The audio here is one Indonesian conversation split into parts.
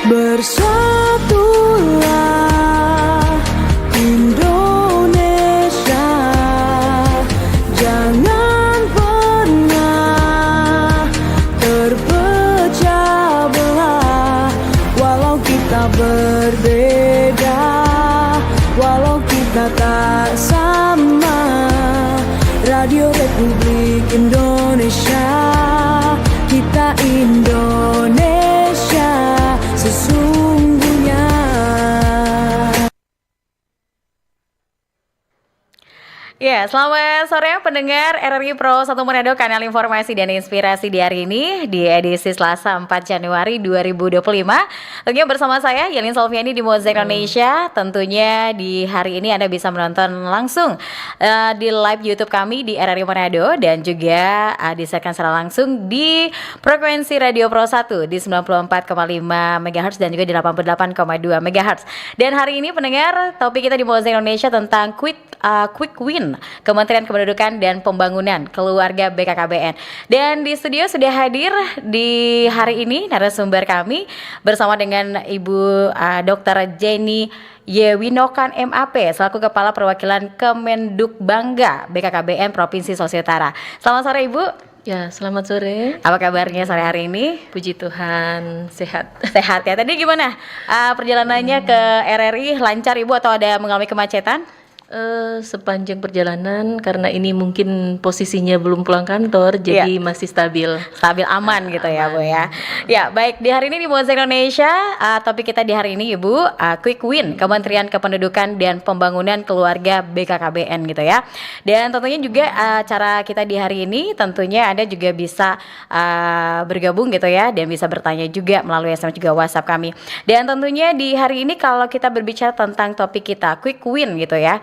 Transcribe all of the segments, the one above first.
Bersatulah Indonesia, jangan pernah terpecah belah. Walau kita berbeda, walau kita tak sama, Radio Republik Indonesia, kita Indonesia sesungguhnya. Ya, selamat sore pendengar RRI Pro 1 Manado, kanal informasi dan inspirasi di hari ini, di edisi Selasa 4 Januari 2025. Tentunya bersama saya, Yelin Solviani di Mozaik Indonesia. Tentunya di hari ini Anda bisa menonton langsung di live YouTube kami di RRI Manado, dan juga disiarkan secara langsung di frekuensi Radio Pro 1 di 94,5 MHz dan juga di 88,2 MHz. Dan hari ini pendengar, topik kita di Mozaik Indonesia tentang quick win Kementerian Kependudukan dan Pembangunan Keluarga BKKBN. Dan di studio sudah hadir di hari ini narasumber kami bersama dengan Ibu Dr. Jenny Yewinokan MAP selaku Kepala Perwakilan Kemendukbangga BKKBN Provinsi Sulawesi Utara. Selamat sore Ibu. Ya, selamat sore. Apa kabarnya sore hari ini? Puji Tuhan, sehat. Sehat ya. Tadi gimana perjalanannya ke RRI? Lancar Ibu atau ada mengalami kemacetan? Sepanjang perjalanan, karena ini mungkin posisinya belum pulang kantor, jadi masih stabil. Stabil, aman gitu ya Bu ya. Ya baik, di hari ini di Mozaik Indonesia, topik kita di hari ini Ibu, quick win Kementerian Kependudukan dan Pembangunan Keluarga BKKBN gitu ya. Dan tentunya juga cara kita di hari ini tentunya Anda juga bisa bergabung gitu ya, dan bisa bertanya juga melalui SMS juga WhatsApp kami. Dan tentunya di hari ini kalau kita berbicara tentang topik kita quick win gitu ya.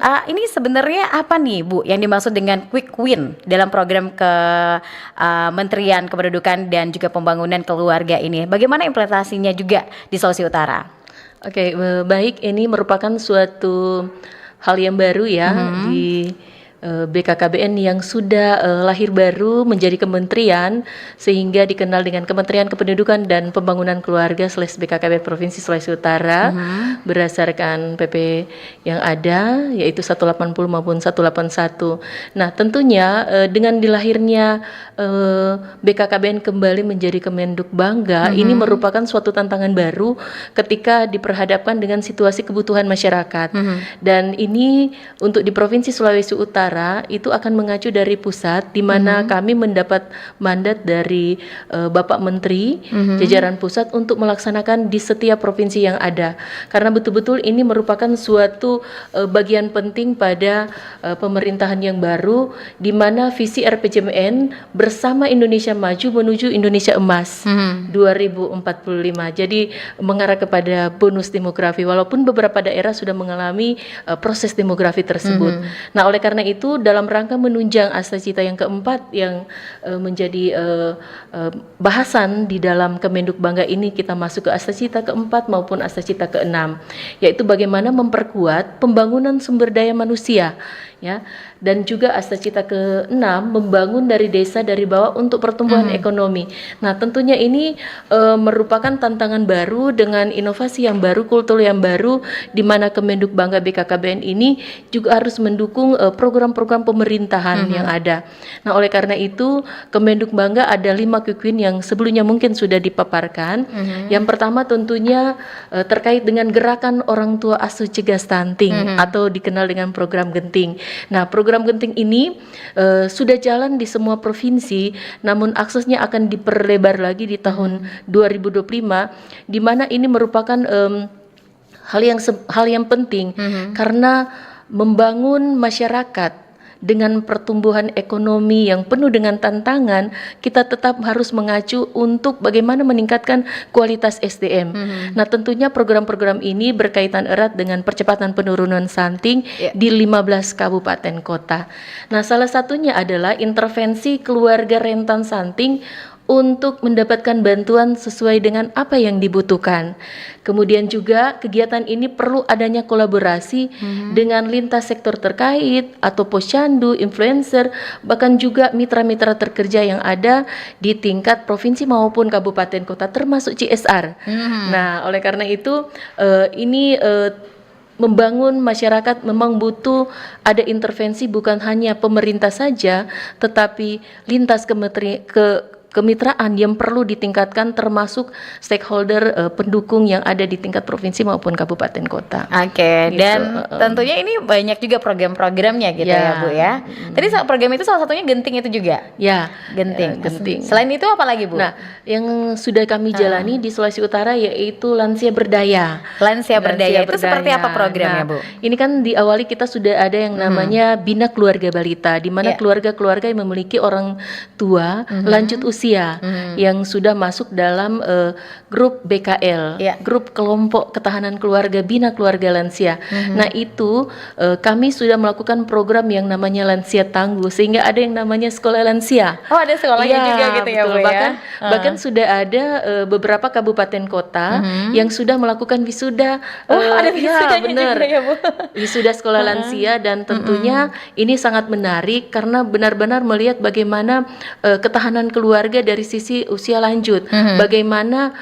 Ini sebenarnya apa nih Bu yang dimaksud dengan quick win dalam program Kementerian Kependudukan dan juga Pembangunan Keluarga ini? Bagaimana implementasinya juga di Sulawesi Utara? Oke, baik, ini merupakan suatu hal yang baru ya di BKKBN yang sudah lahir baru menjadi kementerian, sehingga dikenal dengan Kementerian Kependudukan dan Pembangunan Keluarga /BKKBN Provinsi Sulawesi Utara berdasarkan PP yang ada, yaitu 180 maupun 181. Nah, tentunya dengan dilahirnya BKKBN kembali menjadi Kemendukbangga, ini merupakan suatu tantangan baru ketika diperhadapkan dengan situasi kebutuhan masyarakat. Dan ini untuk di Provinsi Sulawesi Utara itu akan mengacu dari pusat, di mana kami mendapat mandat dari Bapak Menteri, jajaran pusat untuk melaksanakan di setiap provinsi yang ada. Karena betul-betul ini merupakan suatu bagian penting pada pemerintahan yang baru, di mana visi RPJMN bersama Indonesia Maju menuju Indonesia Emas 2045. Jadi mengarah kepada bonus demografi, walaupun beberapa daerah sudah mengalami proses demografi tersebut. Nah, oleh karena itu dalam rangka menunjang Astacita yang keempat yang menjadi bahasan di dalam Kemendukbangga ini, kita masuk ke Astacita keempat maupun Astacita keenam, yaitu bagaimana memperkuat pembangunan sumber daya manusia ya, dan juga Astacita ke-6 membangun dari desa dari bawah untuk pertumbuhan ekonomi. Nah, tentunya ini merupakan tantangan baru dengan inovasi yang baru, kultur yang baru, di mana Kemendukbangga BKKBN ini juga harus mendukung program-program pemerintahan yang ada. Nah, oleh karena itu Kemendukbangga ada 5 quick win yang sebelumnya mungkin sudah dipaparkan. Yang pertama tentunya terkait dengan gerakan orang tua asuh cegah stunting atau dikenal dengan program Genting. Nah, program Genting ini sudah jalan di semua provinsi, namun aksesnya akan diperlebar lagi di tahun 2025, di mana ini merupakan hal yang penting karena membangun masyarakat dengan pertumbuhan ekonomi yang penuh dengan tantangan, kita tetap harus mengacu untuk bagaimana meningkatkan kualitas SDM. Nah, tentunya program-program ini berkaitan erat dengan percepatan penurunan stunting di 15 kabupaten kota. Nah, salah satunya adalah intervensi keluarga rentan stunting untuk mendapatkan bantuan sesuai dengan apa yang dibutuhkan. Kemudian juga kegiatan ini perlu adanya kolaborasi dengan lintas sektor terkait atau posyandu, influencer, bahkan juga mitra-mitra terkerja yang ada di tingkat provinsi maupun kabupaten kota termasuk CSR. Nah, oleh karena itu ini membangun masyarakat memang butuh ada intervensi bukan hanya pemerintah saja, tetapi lintas kemitraan yang perlu ditingkatkan termasuk stakeholder pendukung yang ada di tingkat provinsi maupun kabupaten kota. Oke, Gitu, dan tentunya ini banyak juga program-programnya gitu ya Bu ya. Tadi program itu salah satunya Genting itu juga. Ya, Genting. Genting. Selain itu apa lagi Bu? Nah, yang sudah kami jalani di Sulawesi Utara yaitu Lansia Berdaya. Lansia Berdaya itu Berdaya. seperti apa programnya Nah, Bu? Ini kan diawali kita sudah ada yang namanya Bina Keluarga Balita, di mana Yeah. keluarga-keluarga yang memiliki orang tua lanjut usia yang sudah masuk dalam grup BKL, Yeah. grup kelompok ketahanan keluarga Bina Keluarga Lansia. Nah itu kami sudah melakukan program yang namanya Lansia Tangguh, sehingga ada yang namanya sekolah lansia. Oh, ada sekolahnya Iya, juga gitu ya betul. Bu ya. Bahkan sudah ada beberapa kabupaten kota yang sudah melakukan wisuda. Ada wisudanya benar. juga ya Bu. Wisuda sekolah lansia, dan tentunya ini sangat menarik karena benar-benar melihat bagaimana ketahanan keluarga dari sisi usia lanjut. Bagaimana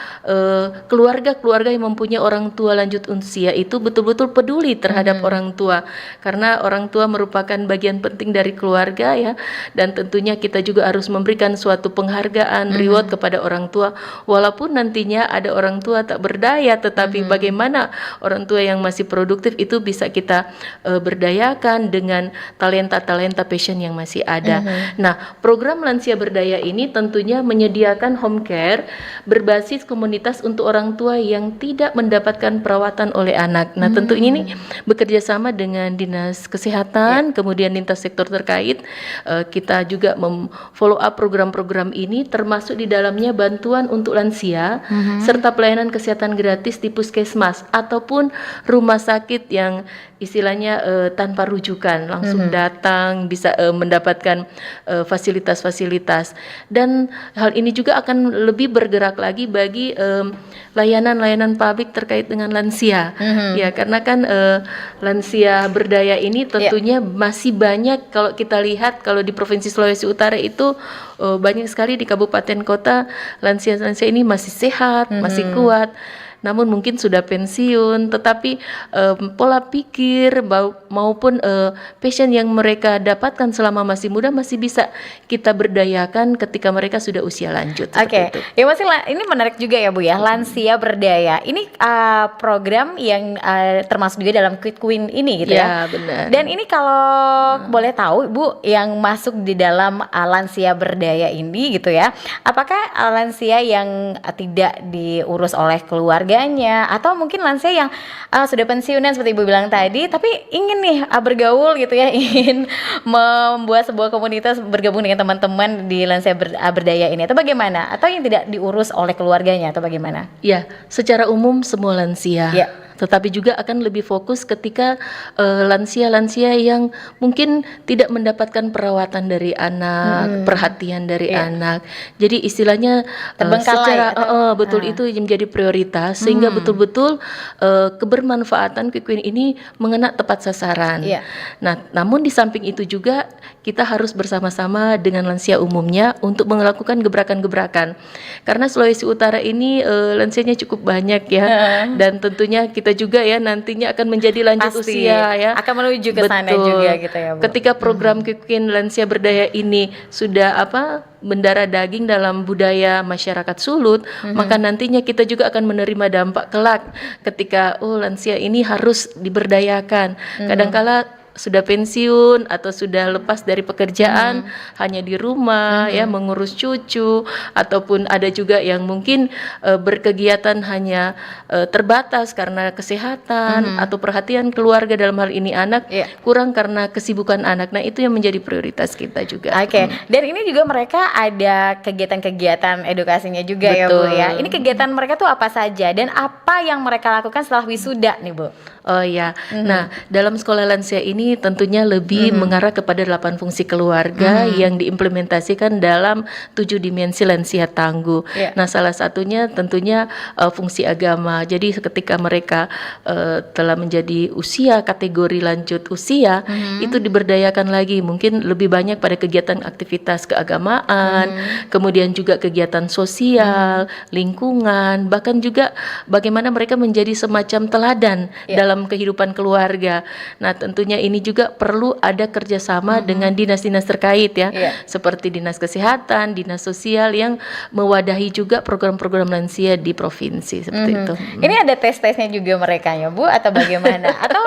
keluarga-keluarga yang mempunyai orang tua lanjut usia itu betul-betul peduli terhadap orang tua, karena orang tua merupakan bagian penting dari keluarga ya, dan tentunya kita juga harus memberikan suatu penghargaan, reward kepada orang tua, walaupun nantinya ada orang tua tak berdaya, tetapi bagaimana orang tua yang masih produktif itu bisa kita berdayakan dengan talenta-talenta passion yang masih ada. Nah, program Lansia Berdaya ini tentunya menyediakan home care berbasis komunitas untuk orang tua yang tidak mendapatkan perawatan oleh anak. Nah, tentu ini bekerja sama dengan Dinas Kesehatan, kemudian lintas sektor terkait. Kita juga follow up program-program ini, termasuk di dalamnya bantuan untuk lansia serta pelayanan kesehatan gratis di puskesmas ataupun rumah sakit yang istilahnya tanpa rujukan, langsung datang bisa mendapatkan fasilitas-fasilitas. Dan hal ini juga akan lebih bergerak lagi bagi layanan-layanan publik terkait dengan lansia. Ya, karena kan lansia berdaya ini tentunya masih banyak. Kalau kita lihat, kalau di Provinsi Sulawesi Utara itu banyak sekali di kabupaten kota lansia-lansia ini masih sehat, masih kuat. Namun mungkin sudah pensiun, tetapi pola pikir maupun passion yang mereka dapatkan selama masih muda masih bisa kita berdayakan ketika mereka sudah usia lanjut. Oke, ya masih ini menarik juga ya Bu ya, Lansia Berdaya. Ini program yang termasuk juga dalam Quick Win ini gitu ya. Ya, benar. Dan ini kalau boleh tahu Bu, yang masuk di dalam Lansia Berdaya ini gitu ya, apakah lansia yang tidak diurus oleh keluarganya, atau mungkin lansia yang sudah pensiunan seperti Ibu bilang tadi, tapi ingin nih bergaul gitu ya, ingin membuat sebuah komunitas, bergabung dengan teman-teman di Lansia Berdaya ini, atau bagaimana? Atau yang tidak diurus oleh keluarganya atau bagaimana? Ya, secara umum semua lansia. Ya. Tetapi juga akan lebih fokus ketika lansia-lansia yang mungkin tidak mendapatkan perawatan dari anak, perhatian dari anak. Jadi istilahnya Terbengkalai secara atau- betul itu yang menjadi prioritas, sehingga betul-betul kebermanfaatan Quick Win ini mengena tepat sasaran. Iya. Nah, namun di samping itu juga kita harus bersama-sama dengan lansia umumnya untuk melakukan gebrakan-gebrakan. Karena Sulawesi Utara ini lansianya cukup banyak ya, dan tentunya kita juga ya nantinya akan menjadi lanjut Pasti usia ya. akan menuju ke sana juga gitu ya Bu. Ketika program Quick Win Lansia Berdaya ini sudah mendarah daging dalam budaya masyarakat Sulut, maka nantinya kita juga akan menerima dampak kelak ketika lansia ini harus diberdayakan. Kadangkala sudah pensiun atau sudah lepas dari pekerjaan, hanya di rumah ya mengurus cucu, ataupun ada juga yang mungkin berkegiatan hanya terbatas karena kesehatan atau perhatian keluarga, dalam hal ini anak, kurang karena kesibukan anak. Nah, itu yang menjadi prioritas kita juga. Oke, dan ini juga mereka ada kegiatan-kegiatan edukasinya juga ya Bu Betul. ya. Ini kegiatan mereka tuh apa saja dan apa yang mereka lakukan setelah wisuda nih Bu? Oh ya, nah dalam sekolah lansia ini ini tentunya lebih mengarah kepada 8 fungsi keluarga yang diimplementasikan dalam 7 dimensi lansia tangguh. Nah, salah satunya tentunya fungsi agama. Jadi ketika mereka telah menjadi usia kategori lanjut usia, itu diberdayakan lagi, mungkin lebih banyak pada kegiatan aktivitas keagamaan, kemudian juga kegiatan sosial, lingkungan, bahkan juga bagaimana mereka menjadi semacam teladan dalam kehidupan keluarga. Nah, tentunya ini juga perlu ada kerjasama dengan dinas-dinas terkait ya, seperti dinas kesehatan, dinas sosial yang mewadahi juga program-program lansia di provinsi seperti itu. Ini ada tes-tesnya juga mereka ya Bu atau bagaimana? Atau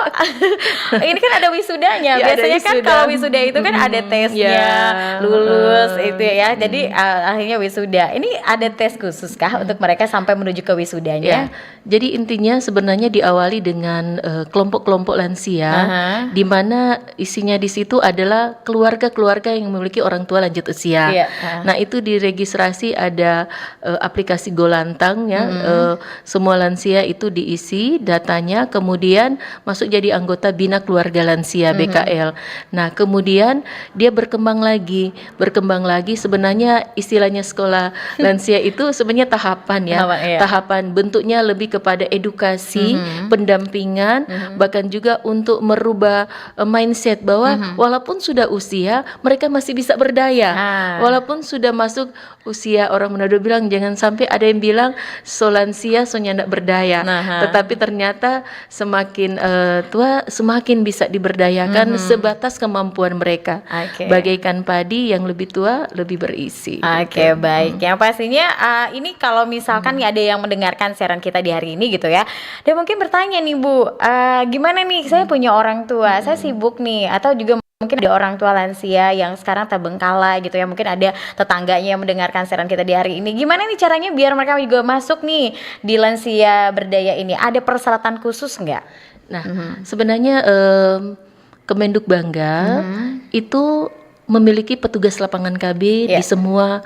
ini kan ada wisudanya. Ya, ada Biasanya kan wisuda. kalau wisuda itu kan ada tesnya, lulus itu ya. Jadi akhirnya wisuda. Ini ada tes khusus kah untuk mereka sampai menuju ke wisudanya? Ya, jadi intinya sebenarnya diawali dengan kelompok-kelompok lansia, di mana isinya di situ adalah keluarga-keluarga yang memiliki orang tua lanjut usia. Nah, itu diregistrasi ada aplikasi Golantang ya, semua lansia itu diisi datanya, kemudian masuk jadi anggota Bina Keluarga Lansia BKL. Nah, kemudian dia berkembang lagi sebenarnya istilahnya sekolah lansia itu sebenarnya tahapan ya, tahapan bentuknya lebih kepada edukasi, pendampingan, bahkan juga untuk merubah mindset bahwa walaupun sudah usia mereka masih bisa berdaya, walaupun sudah masuk usia, orang Manado bilang jangan sampai ada yang bilang so lansia so nyandak berdaya, tetapi ternyata semakin tua semakin bisa diberdayakan sebatas kemampuan mereka. Bagaikan padi yang lebih tua lebih berisi. Baik. Yang pastinya ini kalau misalkan nih ada yang mendengarkan siaran kita di hari ini gitu ya, dia mungkin bertanya nih Bu, gimana nih saya punya orang tua, saya sibuk nih, atau juga mungkin ada orang tua lansia yang sekarang terbengkalai gitu ya, mungkin ada tetangganya yang mendengarkan siaran kita di hari ini. Gimana nih caranya biar mereka juga masuk nih di lansia berdaya ini? Ada persyaratan khusus nggak? Nah, sebenarnya Kemenduk Bangga itu memiliki petugas lapangan KB di semua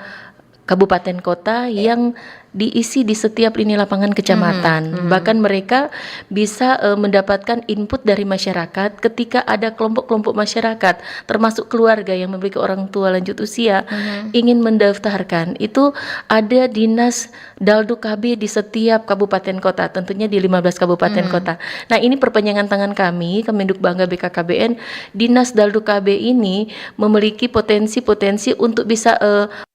kabupaten kota yang diisi di setiap lini lapangan kecamatan. Bahkan mereka bisa mendapatkan input dari masyarakat ketika ada kelompok-kelompok masyarakat, termasuk keluarga yang memiliki orang tua lanjut usia, ingin mendaftarkan. Itu ada dinas Daldu KB di setiap kabupaten kota, tentunya di 15 kabupaten kota. Nah, ini perpanjangan tangan kami, Kemenduk Bangga BKKBN, dinas Daldu KB ini memiliki potensi-potensi untuk bisa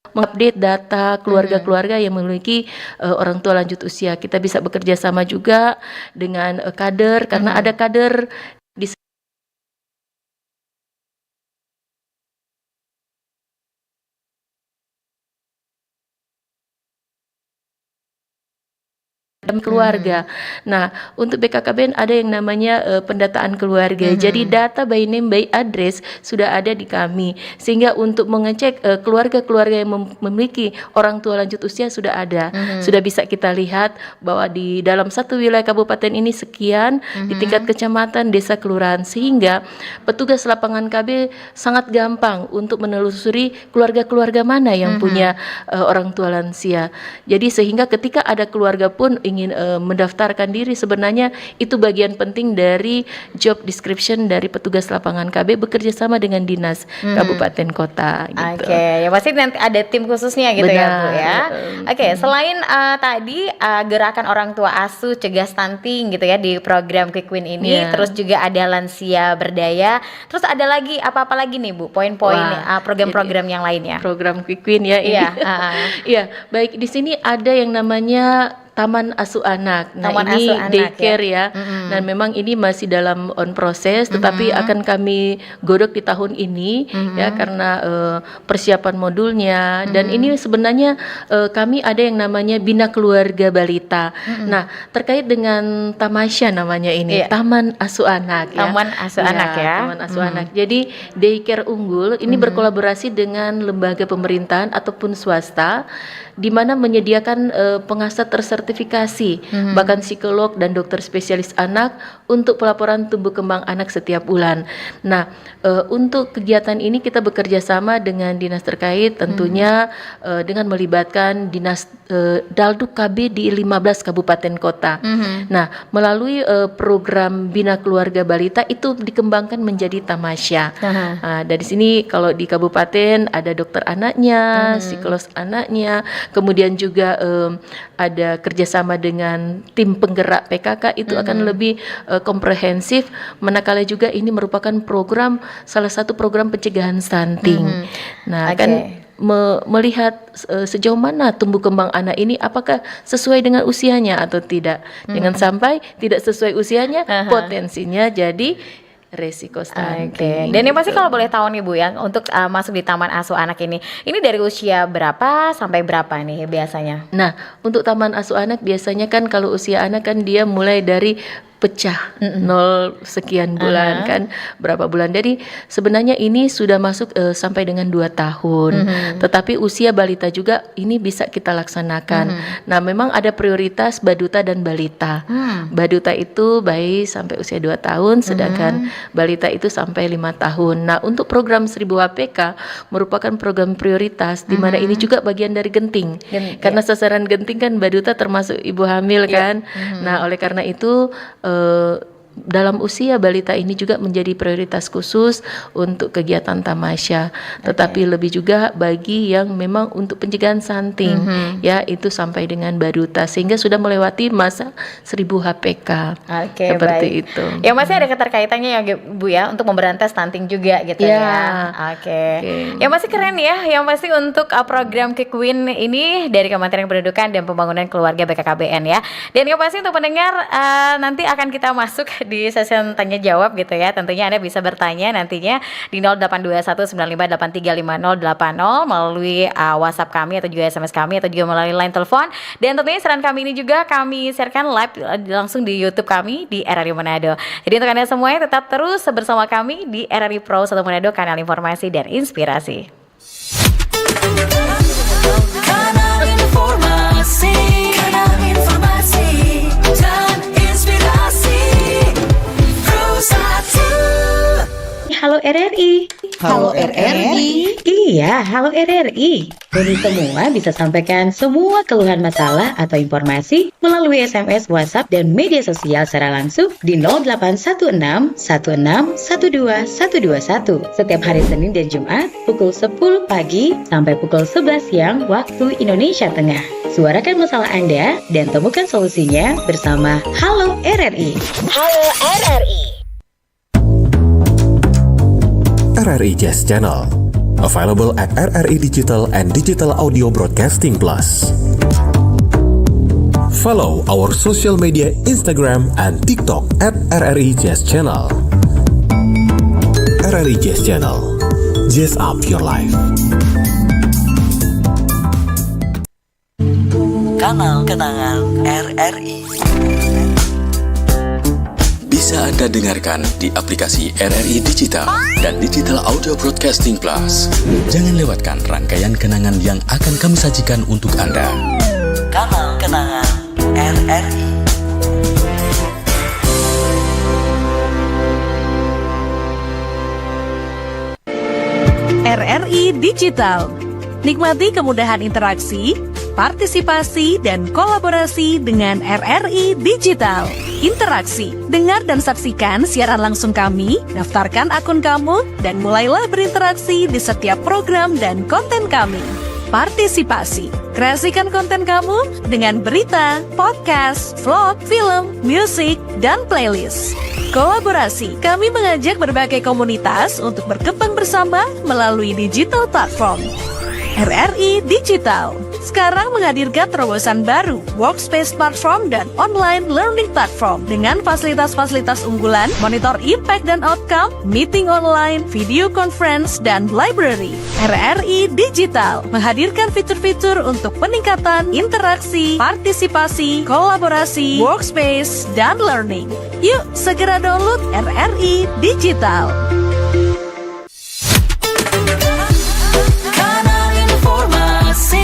mengupdate data keluarga-keluarga yang memiliki orang tua lanjut usia. Kita bisa bekerja sama juga dengan kader, karena ada kader di dalam keluarga. Nah, untuk BKKBN ada yang namanya pendataan keluarga. Jadi data by name by address sudah ada di kami. Sehingga untuk mengecek keluarga-keluarga yang memiliki orang tua lanjut usia sudah ada. Sudah bisa kita lihat bahwa di dalam satu wilayah kabupaten ini sekian, di tingkat kecamatan, desa, kelurahan, sehingga petugas lapangan KB sangat gampang untuk menelusuri keluarga-keluarga mana yang punya orang tua lansia. Jadi sehingga ketika ada keluarga pun ingin mendaftarkan diri, sebenarnya itu bagian penting dari job description dari petugas lapangan KB bekerja sama dengan dinas kabupaten kota gitu. Ya pasti nanti ada tim khususnya gitu. Benar. Ya Bu ya. Selain tadi gerakan orang tua asuh cegah stunting gitu ya di program Quick Win ini, terus juga ada lansia berdaya, terus ada lagi apa-apa lagi nih Bu, poin-poin program-program yang lainnya? Program Quick Win ya ini. Iya, baik, di sini ada yang namanya Taman Asuh Anak. Nah, Taman ini Asuh Anak, daycare ya. Dan memang ini masih dalam on proses, tetapi akan kami godok di tahun ini ya, karena persiapan modulnya. Dan ini sebenarnya kami ada yang namanya Bina Keluarga Balita. Nah, terkait dengan tamasya namanya ini, Taman Asuh Anak ya. Taman Asuh Anak ya. Taman Asuh Anak. Jadi daycare unggul ini berkolaborasi dengan lembaga pemerintahan ataupun swasta. di mana menyediakan pengasas tersertifikasi, bahkan psikolog dan dokter spesialis anak untuk pelaporan tumbuh kembang anak setiap bulan. Nah, untuk kegiatan ini kita bekerja sama dengan dinas terkait, tentunya dengan melibatkan dinas Dalduk KB di 15 kabupaten kota. Nah, melalui program Bina Keluarga Balita itu dikembangkan menjadi tamasya. Dari sini kalau di kabupaten ada dokter anaknya, psikolog anaknya, kemudian juga ada kerjasama dengan tim penggerak PKK, itu akan lebih komprehensif, manakala juga ini merupakan salah satu program pencegahan stunting. Nah, kan melihat sejauh mana tumbuh kembang anak ini, apakah sesuai dengan usianya atau tidak. Jangan sampai tidak sesuai usianya, potensinya jadi resiko stunting. Dan ini pasti kalau boleh tahu nih Bu ya, untuk masuk di taman asuh anak ini dari usia berapa sampai berapa nih biasanya? Nah, untuk taman asuh anak biasanya kan kalau usia anak kan dia mulai dari pecah 0 sekian bulan kan, berapa bulan. Jadi sebenarnya ini sudah masuk sampai dengan 2 tahun. Tetapi usia balita juga ini bisa kita laksanakan. Nah, memang ada prioritas baduta dan balita. Baduta itu bayi sampai usia 2 tahun, sedangkan balita itu sampai 5 tahun. Nah, untuk program 1000 HPK merupakan program prioritas di mana ini juga bagian dari genting. Karena sasaran genting kan baduta termasuk ibu hamil kan. Nah, oleh karena itu dalam usia balita ini juga menjadi prioritas khusus untuk kegiatan tamasya. Tetapi lebih juga bagi yang memang untuk pencegahan stunting, ya itu sampai dengan baduta, sehingga sudah melewati masa 1000 HPK. Seperti itu. Ya masih ada keterkaitannya ya Bu ya, untuk memberantas stunting juga gitu ya. Ya masih keren ya. Yang pasti untuk program Kikuin ini dari Kementerian Pendidikan dan Pembangunan Keluarga BKKBN ya. Dan yang pasti untuk pendengar nanti akan kita masuk di sesi tanya jawab gitu ya. Tentunya Anda bisa bertanya nantinya di 082195835080 melalui WhatsApp kami atau juga SMS kami atau juga melalui line telepon. Dan tentunya saran kami ini juga kami sharekan live langsung di YouTube kami di RRI Manado. Jadi untuk Anda semuanya tetap terus bersama kami di RRI Pro 1 Manado, kanal informasi dan inspirasi. Kanal informasi dan inspirasi Pro 1. Halo RRI. Halo RRI. Iya, halo RRI. Kami semua bisa sampaikan semua keluhan masalah atau informasi melalui SMS, WhatsApp, dan media sosial secara langsung di 0816 16 12 121 setiap hari Senin dan Jumat pukul 10 pagi sampai pukul 11 siang waktu Indonesia Tengah. Suarakan masalah Anda dan temukan solusinya bersama Halo RRI. Halo RRI. RRI Jazz Channel, available at RRI Digital and Digital Audio Broadcasting Plus. Follow our social media Instagram and TikTok at RRI Jazz Channel. RRI Jazz Channel, jazz up your life. Kanal Kenangan RRI bisa Anda dengarkan di aplikasi RRI Digital dan Digital Audio Broadcasting Plus. Jangan lewatkan rangkaian kenangan yang akan kami sajikan untuk Anda. Kanal Kenangan RRI. RRI Digital. Nikmati kemudahan interaksi, partisipasi, dan kolaborasi dengan RRI Digital. Interaksi, dengar dan saksikan siaran langsung kami, daftarkan akun kamu, dan mulailah berinteraksi di setiap program dan konten kami. Partisipasi, kreasikan konten kamu dengan berita, podcast, vlog, film, musik, dan playlist. Kolaborasi, kami mengajak berbagai komunitas untuk berkembang bersama melalui digital platform. RRI Digital sekarang menghadirkan terobosan baru, workspace platform dan online learning platform dengan fasilitas-fasilitas unggulan, monitor impact dan outcome, meeting online, video conference, dan library. RRI Digital menghadirkan fitur-fitur untuk peningkatan interaksi, partisipasi, kolaborasi, workspace, dan learning. Yuk, segera download RRI Digital. Kanal informasi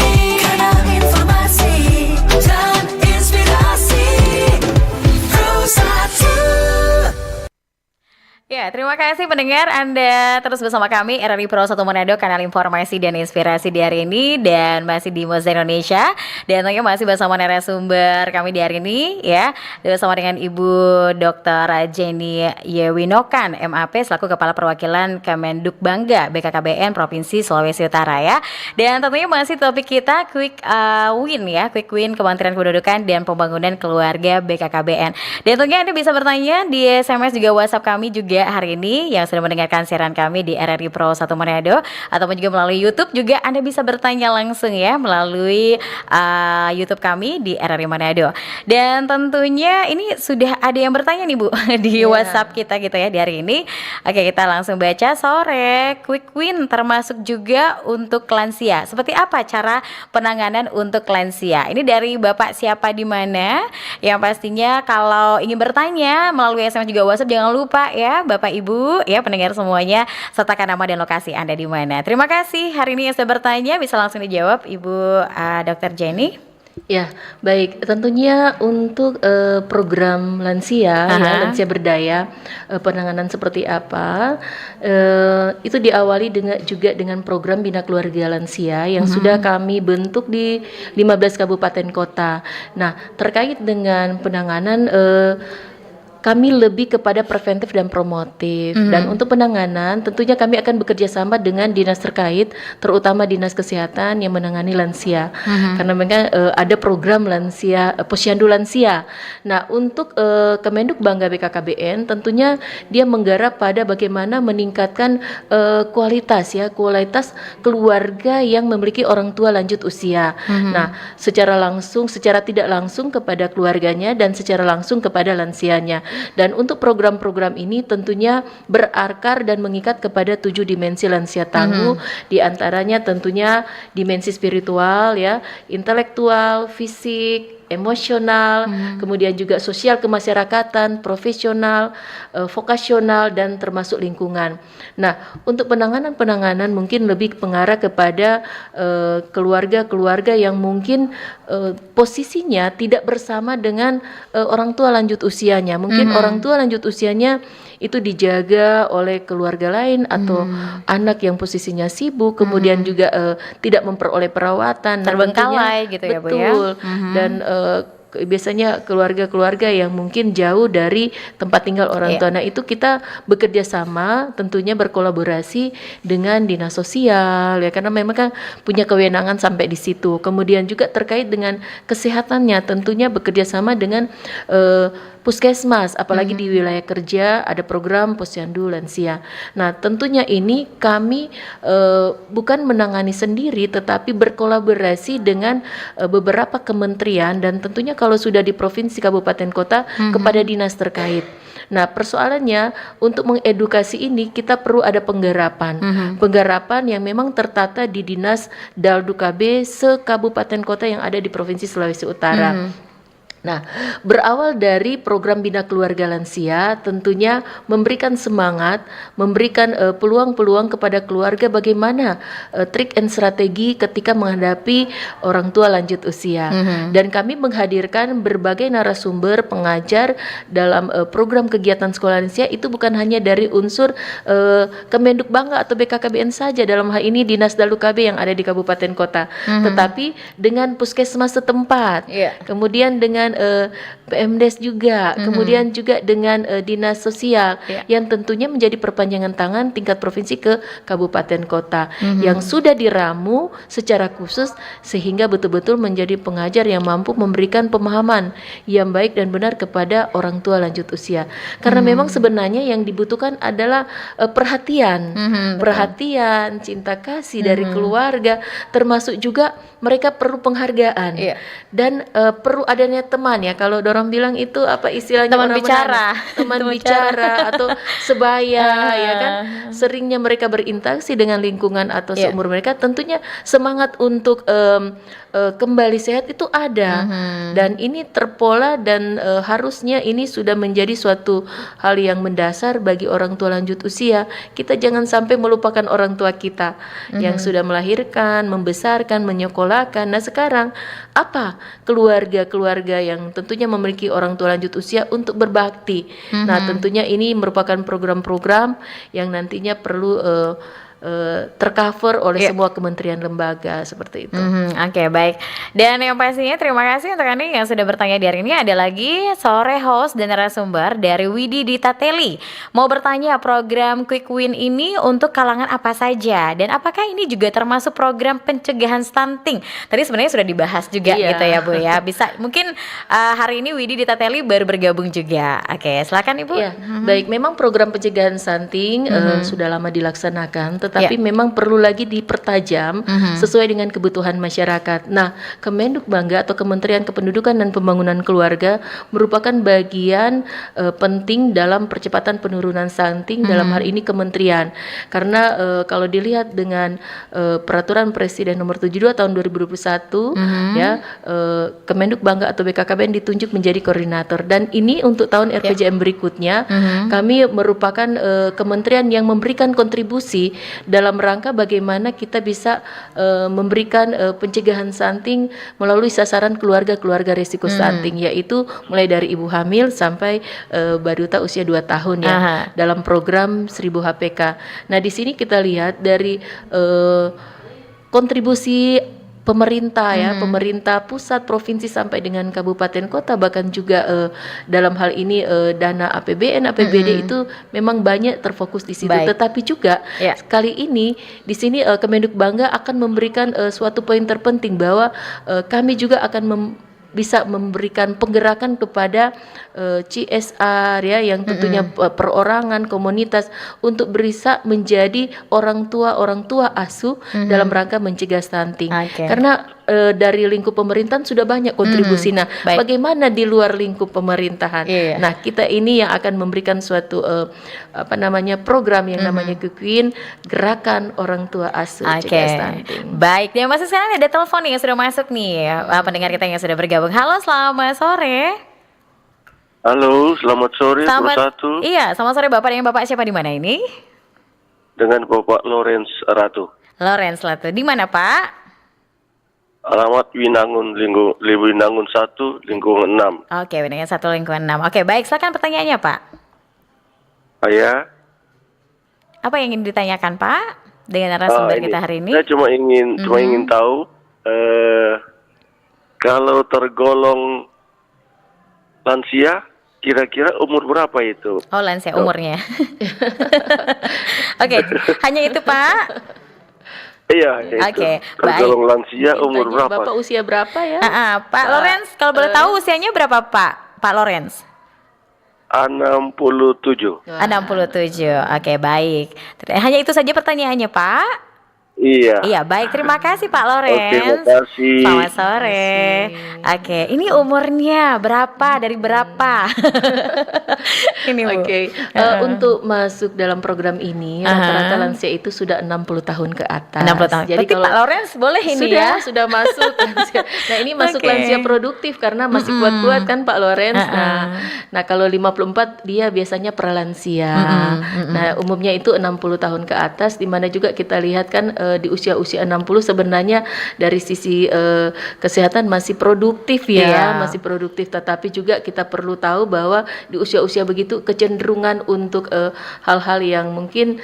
Ya, terima kasih pendengar Anda terus bersama kami RRI Pro 1 Manado, kanal informasi dan inspirasi di hari ini, dan masih di Moza Indonesia, dan tentunya masih bersama narasumber kami di hari ini ya, bersama dengan Ibu Dr. Jenny Yewinokan MAP selaku Kepala Perwakilan Kemenduk Bangga BKKBN Provinsi Sulawesi Utara ya. Dan tentunya masih topik kita quick win ya, quick win Kementerian Kependudukan dan Pembangunan Keluarga BKKBN. Dan tentunya Anda bisa bertanya di SMS juga WhatsApp kami juga hari ini yang sudah mendengarkan siaran kami di RRI Pro 1 Manado, ataupun juga melalui YouTube juga Anda bisa bertanya langsung ya melalui YouTube kami di RRI Manado. Dan tentunya ini sudah ada yang bertanya nih Bu di WhatsApp kita gitu ya di hari ini. Oke, kita langsung baca. Sore quick win termasuk juga untuk lansia. Seperti apa cara penanganan untuk lansia? Ini dari Bapak siapa di mana? Yang pastinya kalau ingin bertanya melalui SMS juga WhatsApp, jangan lupa ya Bapak Ibu ya pendengar semuanya, sertakan nama dan lokasi Anda di mana. Terima kasih hari ini yang sudah bertanya, bisa langsung dijawab Ibu Dr. Jenny. Ya, baik. Tentunya untuk program lansia, ya, lansia berdaya, penanganan seperti apa? Itu diawali juga dengan program Bina Keluarga Lansia yang sudah kami bentuk di 15 kabupaten kota. Nah, terkait dengan penanganan, kami lebih kepada preventif dan promotif. Dan untuk penanganan tentunya kami akan bekerja sama dengan dinas terkait, terutama dinas kesehatan yang menangani lansia. Karena mereka ada program lansia, posyandu lansia. Nah, untuk Kemenduk Bangga BKKBN tentunya dia menggarap pada bagaimana meningkatkan kualitas keluarga yang memiliki orang tua lanjut usia. Nah, secara langsung, secara tidak langsung kepada keluarganya dan secara langsung kepada lansianya. Dan untuk program-program ini tentunya berakar dan mengikat kepada 7 dimensi lansia tangguh, di antaranya tentunya dimensi spiritual ya, intelektual, fisik, emosional, kemudian juga sosial kemasyarakatan, profesional, vokasional, dan termasuk lingkungan. Nah, untuk penanganan mungkin lebih mengarah kepada keluarga-keluarga yang mungkin posisinya tidak bersama dengan orang tua lanjut usianya. Mungkin orang tua lanjut usianya itu dijaga oleh keluarga lain atau anak yang posisinya sibuk, kemudian juga tidak memperoleh perawatan, terbengkalai gitu ya Bu ya. Betul. Dan biasanya keluarga-keluarga yang mungkin jauh dari tempat tinggal orang tua. Nah, itu kita bekerja sama, tentunya berkolaborasi dengan dinas sosial ya, karena memang kan punya kewenangan sampai di situ. Kemudian juga terkait dengan kesehatannya tentunya bekerja sama dengan puskesmas, apalagi di wilayah kerja ada program posyandu lansia. Nah, tentunya ini kami bukan menangani sendiri, tetapi berkolaborasi dengan beberapa kementerian, dan tentunya kalau sudah di provinsi, kabupaten, kota kepada dinas terkait. Nah, persoalannya untuk mengedukasi ini kita perlu ada penggarapan. Penggarapan yang memang tertata di Dinas Daldu KB se-kabupaten kota yang ada di Provinsi Sulawesi Utara. Nah, berawal dari program Bina Keluarga Lansia tentunya memberikan semangat, memberikan peluang-peluang kepada keluarga bagaimana trik and strategi ketika menghadapi orang tua lanjut usia. Dan kami menghadirkan berbagai narasumber pengajar dalam program kegiatan sekolah lansia, itu bukan hanya dari unsur Kemenduk Bangga atau BKKBN saja, dalam hal ini Dinas Dalu KB yang ada di kabupaten kota, tetapi dengan puskesmas setempat, kemudian dengan PMDes juga, kemudian juga dengan dinas sosial yang tentunya menjadi perpanjangan tangan tingkat provinsi ke kabupaten kota yang sudah diramu secara khusus sehingga betul-betul menjadi pengajar yang mampu memberikan pemahaman yang baik dan benar kepada orang tua lanjut usia. Karena memang sebenarnya yang dibutuhkan adalah perhatian, cinta kasih dari keluarga, termasuk juga mereka perlu penghargaan dan perlu adanya teman ya, kalau dorong bilang itu apa istilahnya, teman bicara atau sebaya ya kan, seringnya mereka berinteraksi dengan lingkungan atau seumur mereka, tentunya semangat untuk kembali sehat itu ada. Dan ini terpola dan harusnya ini sudah menjadi suatu hal yang mendasar bagi orang tua lanjut usia. Kita jangan sampai melupakan orang tua kita yang sudah melahirkan, membesarkan, menyekolahkan. Nah, sekarang apa keluarga-keluarga yang tentunya memiliki orang tua lanjut usia untuk berbakti. Nah, tentunya ini merupakan program-program yang nantinya perlu tercover oleh semua kementerian lembaga seperti itu. Oke, baik. Dan yang pastinya terima kasih untuk Anda yang sudah bertanya di hari ini. Ada lagi sore host dan narasumber dari Widi Dita Teli. Mau bertanya program Quick Win ini untuk kalangan apa saja? Dan apakah ini juga termasuk program pencegahan stunting? Tadi sebenarnya sudah dibahas juga gitu ya Bu ya. Bisa mungkin hari ini Widi Dita Teli baru bergabung juga. Oke, silakan Ibu. Ya, baik. Memang program pencegahan stunting sudah lama dilaksanakan, tetapi memang perlu lagi dipertajam sesuai dengan kebutuhan masyarakat. Nah, Kemenduk Bangga atau Kementerian Kependudukan dan Pembangunan Keluarga merupakan bagian penting dalam percepatan penurunan stunting dalam hal ini kementerian. Karena kalau dilihat dengan peraturan Presiden nomor 72 tahun 2021 ya, Kemenduk Bangga atau BKKBN ditunjuk menjadi koordinator, dan ini untuk tahun RPJM berikutnya kami merupakan kementerian yang memberikan kontribusi dalam rangka bagaimana kita bisa memberikan pencegahan stunting melalui sasaran keluarga-keluarga risiko stunting, yaitu mulai dari ibu hamil sampai balita usia 2 tahun ya, dalam program 1000 HPK. Nah, di sini kita lihat dari kontribusi pemerintah ya, pemerintah pusat, provinsi sampai dengan kabupaten kota, bahkan juga dalam hal ini dana APBN, APBD itu memang banyak terfokus di situ. Tetapi juga kali ini di sini Kemenduk Bangga akan memberikan suatu poin terpenting bahwa kami juga akan bisa memberikan penggerakan kepada CSR ya, yang tentunya perorangan, komunitas untuk bisa menjadi orang tua asuh dalam rangka mencegah stunting. Karena dari lingkup pemerintahan sudah banyak kontribusi. Nah, bagaimana di luar lingkup pemerintahan? Nah, kita ini yang akan memberikan suatu program yang namanya Kukwin, gerakan orang tua asuh cegah stunting. Baik, dan masih sekarang ada telepon nih yang sudah masuk nih, pendengar kita yang sudah bergabung. Halo, selamat sore. Halo, selamat sore. Satu. Iya, selamat sore Bapak. Dengan Bapak siapa di mana ini? Dengan Bapak Lawrence Ratu. Lawrence Ratu. Di mana Pak? Alamat Winangun, Winangun 1, lingkungan 6. Oke, Winangun 1, lingkungan 6. Oke, baik. Silakan pertanyaannya Pak. Ya. Apa yang ingin ditanyakan Pak dengan narasumber kita hari ini? Saya cuma ingin tahu kalau tergolong lansia, kira-kira umur berapa itu? Oh, lansia umurnya. Oke, hanya itu Pak. Iya, Oke, tergolong lansia umur berapa? Bapak usia berapa ya? Pak Lawrence, kalau boleh tahu usianya berapa Pak Lawrence? 67. 67. Oke, baik. Hanya itu saja pertanyaannya Pak? Iya, baik. Terima kasih Pak Lawrence. Terima kasih. Selamat sore. Oke, ini umurnya berapa dari berapa? Ini Bu. Untuk masuk dalam program ini rata-rata lansia itu sudah 60 tahun ke atas. 60 tahun. Jadi kalau Pak Lawrence boleh ini sudah masuk lansia. Nah, ini masuk lansia produktif karena masih kuat-kuat kan Pak Lawrence. Nah, kalau 54 dia biasanya pralansia. Nah, umumnya itu 60 tahun ke atas, di mana juga kita lihat kan di usia-usia 60 sebenarnya dari sisi kesehatan masih produktif ya, masih produktif, tetapi juga kita perlu tahu bahwa di usia-usia begitu kecenderungan untuk hal-hal yang mungkin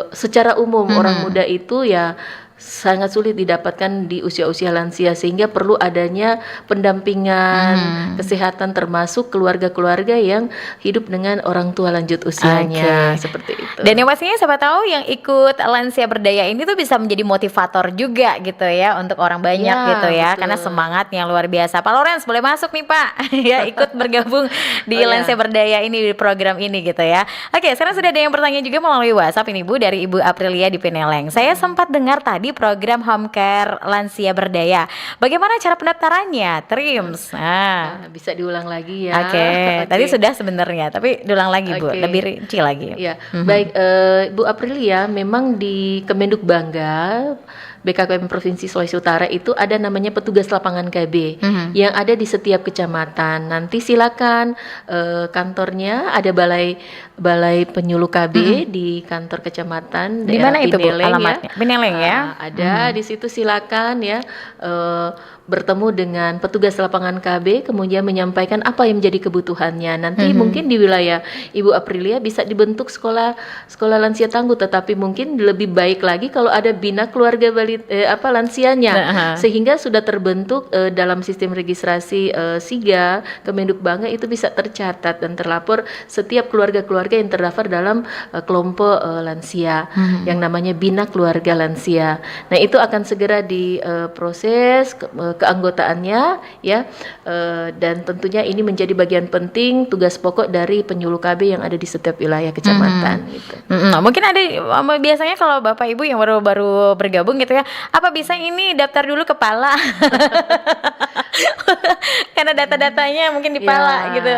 secara umum orang muda itu ya sangat sulit didapatkan di usia-usia lansia, sehingga perlu adanya pendampingan kesehatan termasuk keluarga-keluarga yang hidup dengan orang tua lanjut usianya seperti itu. Dan yang pastinya siapa tahu yang ikut lansia berdaya ini tuh bisa menjadi motivator juga gitu ya untuk orang banyak gitu ya, betul. Karena semangatnya luar biasa. Pak Lawrence boleh masuk nih Pak ya, ikut bergabung di lansia berdaya ini, di program ini gitu ya. Oke, sekarang sudah ada yang bertanya juga melalui WhatsApp ini Bu, dari Ibu Aprilia di Peneleng. Saya sempat dengar tadi program home care lansia berdaya. Bagaimana cara pendaftarannya? TRIMS. Bisa diulang lagi ya. Tadi sudah sebenarnya, tapi diulang lagi Bu, lebih rinci lagi. Ya, baik Bu Aprilia, memang di Kemenduk Bangga BKKBN Provinsi Sulawesi Utara itu ada namanya petugas lapangan KB yang ada di setiap kecamatan. Nanti silakan kantornya ada balai penyuluh KB di kantor kecamatan. Di mana itu Bu Pineleng, alamatnya? Pineleng ya. Ada di situ, silakan ya bertemu dengan petugas lapangan KB, kemudian menyampaikan apa yang menjadi kebutuhannya. Nanti mungkin di wilayah Ibu Aprilia bisa dibentuk sekolah lansia tangguh, tetapi mungkin lebih baik lagi kalau ada bina keluarga lansianya, sehingga sudah terbentuk dalam sistem registrasi SIGA Kemendikbud itu bisa tercatat dan terlapor setiap keluarga-keluarga yang terdaftar dalam kelompok lansia yang namanya bina keluarga lansia. Nah, itu akan segera diproses keanggotaannya ya, dan tentunya ini menjadi bagian penting tugas pokok dari penyuluh KB yang ada di setiap wilayah kecamatan gitu. Mungkin ada biasanya kalau Bapak Ibu yang baru bergabung gitu ya, apa bisa ini daftar dulu kepala karena data-datanya mungkin di pala gitu.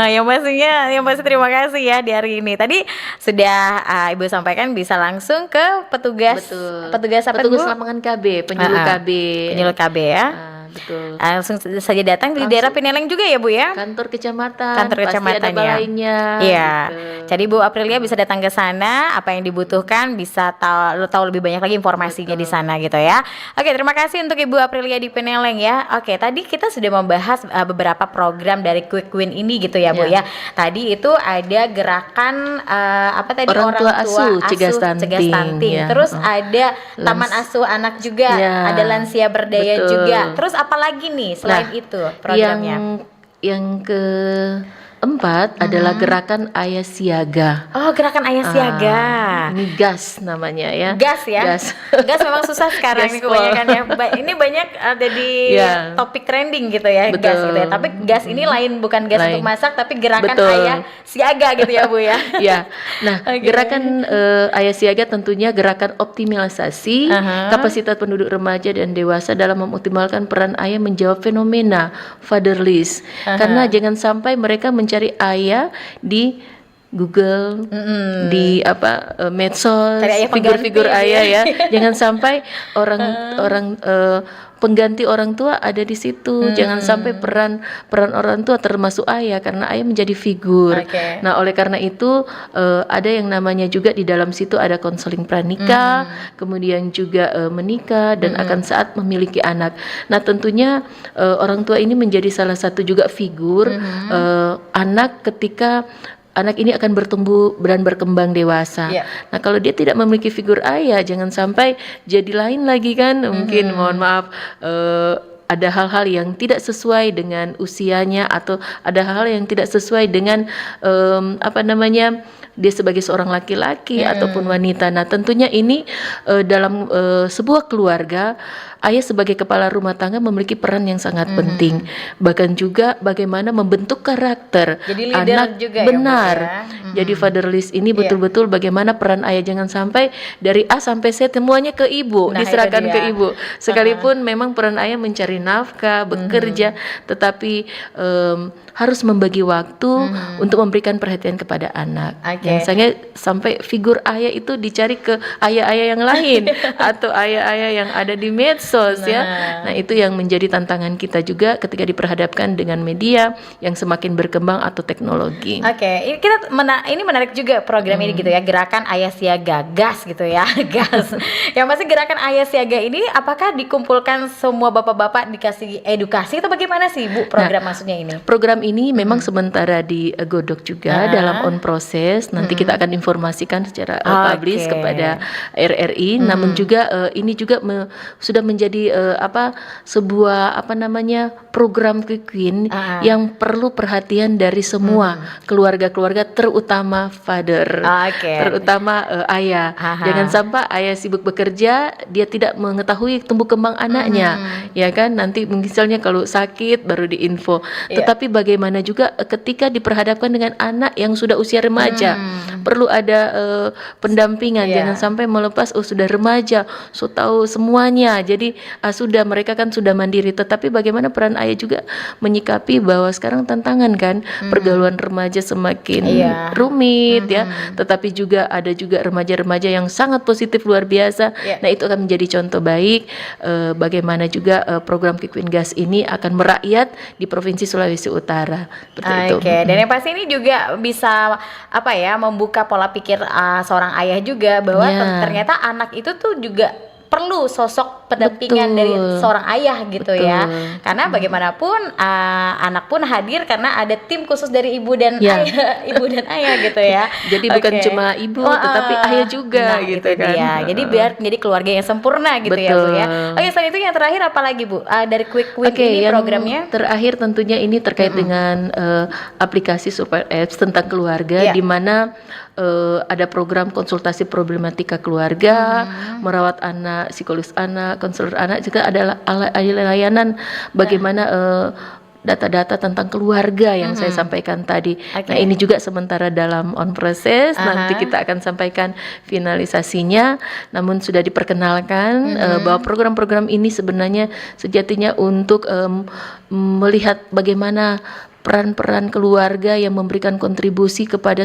Yang pasti terima kasih ya di hari ini. Tadi sudah Ibu sampaikan bisa langsung ke petugas apa, petugas Bu? lapangan KB, penyuluh KB. Penyuluh KB ya. Betul. Langsung saja datang di daerah Pineleng juga ya Bu ya. Kantor kecamatan. Kantor pasti kecamatan ada ya. balainya. Iya. Gitu. Jadi Bu Aprilia bisa datang ke sana, apa yang dibutuhkan bisa tahu lebih banyak lagi informasinya di sana gitu ya. Oke, terima kasih untuk Ibu Aprilia di Pineleng ya. Oke, tadi kita sudah membahas beberapa program dari Quick Win ini gitu ya Bu ya. Tadi itu ada gerakan apa tadi, Orang tua asuh, cegah stunting. stunting, ya. Terus ada taman asuh anak juga, Ya, ada lansia berdaya betul. juga. Terus apa lagi nih selain itu programnya? Yang keempat adalah gerakan Ayah Siaga. Oh, gerakan Ayah Siaga. Ini GAS namanya ya. Gas ya. Gas memang susah sekarang ini kebanyakan ya. Ini banyak ada di topik trending gitu ya, Betul. gas gitu ya. Tapi gas ini bukan gas Lain. untuk masak, tapi gerakan Betul. Ayah Siaga gitu ya Bu ya. Ya. Nah, gerakan Ayah Siaga tentunya gerakan optimalisasi kapasitas penduduk remaja dan dewasa dalam mengoptimalkan peran ayah menjawab fenomena fatherless. Karena jangan sampai mereka mencari ayah di Google, di medsos, Cari ayah figur-figur pengganti ayah gitu ya. Jangan sampai orang pengganti orang tua ada di situ. Jangan sampai peran orang tua termasuk ayah, karena ayah menjadi figur. Nah, oleh karena itu ada yang namanya juga di dalam situ ada konseling pranikah, kemudian juga menikah dan akan saat memiliki anak. Nah, tentunya orang tua ini menjadi salah satu juga figur anak ketika anak ini akan bertumbuh dan berkembang dewasa. Nah, kalau dia tidak memiliki figur ayah, jangan sampai jadi lain lagi kan. Mungkin mohon maaf ada hal-hal yang tidak sesuai dengan usianya, atau ada hal-hal yang tidak sesuai dengan dia sebagai seorang laki-laki ataupun wanita. Nah, tentunya ini dalam sebuah keluarga, ayah sebagai kepala rumah tangga memiliki peran yang sangat penting. Bahkan juga bagaimana membentuk karakter Jadi leader anak juga benar. ya, Bu, ya. Jadi fatherless ini betul-betul bagaimana peran ayah, jangan sampai dari A sampai Z semuanya ke ibu, Nah, diserahkan itu ke dia. ibu. Sekalipun memang peran ayah mencari nafkah, bekerja, tetapi harus membagi waktu untuk memberikan perhatian kepada anak. Jangan sampai figur ayah itu dicari ke ayah-ayah yang lain atau ayah-ayah yang ada di medsos ya. Nah, itu yang menjadi tantangan kita juga ketika diperhadapkan dengan media yang semakin berkembang atau teknologi. Ini menarik juga program ini gitu ya, gerakan Ayah Siaga, gas gitu ya, gas. Yang pasti gerakan Ayah Siaga ini apakah dikumpulkan semua bapak-bapak dikasih edukasi atau bagaimana sih Bu program maksudnya ini? Program ini memang sementara digodok juga dalam on proses. Nanti kita akan informasikan secara publish kepada RRI. Namun juga ini juga sudah menjadi sebuah program Quick Win yang perlu perhatian dari semua keluarga-keluarga, terutama father, terutama ayah. Jangan sampai ayah sibuk bekerja, dia tidak mengetahui tumbuh kembang anaknya, ya kan? Nanti misalnya kalau sakit baru diinfo. Tetapi bagaimana juga ketika diperhadapkan dengan anak yang sudah usia remaja, perlu ada pendampingan. Jangan sampai melepas sudah remaja, tahu semuanya. Jadi sudah mereka kan sudah mandiri. Tetapi bagaimana peran ayah juga menyikapi bahwa sekarang tantangan kan, pergaulan remaja semakin rumit ya. Tetapi juga ada juga remaja-remaja yang sangat positif luar biasa. Nah, itu akan menjadi contoh baik bagaimana juga program Quick Win Gas ini akan merakyat di Provinsi Sulawesi Utara. Dan yang pasti ini juga bisa membuka pola pikir seorang ayah juga bahwa ternyata anak itu tuh juga perlu sosok pendampingan Betul. dari seorang ayah gitu ya. Betul. Karena bagaimanapun anak pun hadir karena ada tim khusus dari ibu dan Ya. ayah gitu ya. Jadi bukan Oke. cuma ibu, tetapi ayah juga Nah, gitu itu kan. dia. Jadi biar menjadi keluarga yang sempurna gitu ya Bu ya. Betul. Oke, selain itu yang terakhir apa lagi Bu? Dari Quick Win Oke, ini yang programnya? terakhir tentunya ini terkait dengan aplikasi super apps tentang keluarga, Iya. di mana ada program konsultasi problematika keluarga, merawat anak, psikologis anak, konselor anak, juga ada layanan bagaimana data-data tentang keluarga yang saya sampaikan tadi. Oke. Nah, ini juga sementara dalam on process, nanti kita akan sampaikan finalisasinya. Namun sudah diperkenalkan bahwa program-program ini sebenarnya sejatinya untuk melihat bagaimana peran-peran keluarga yang memberikan kontribusi kepada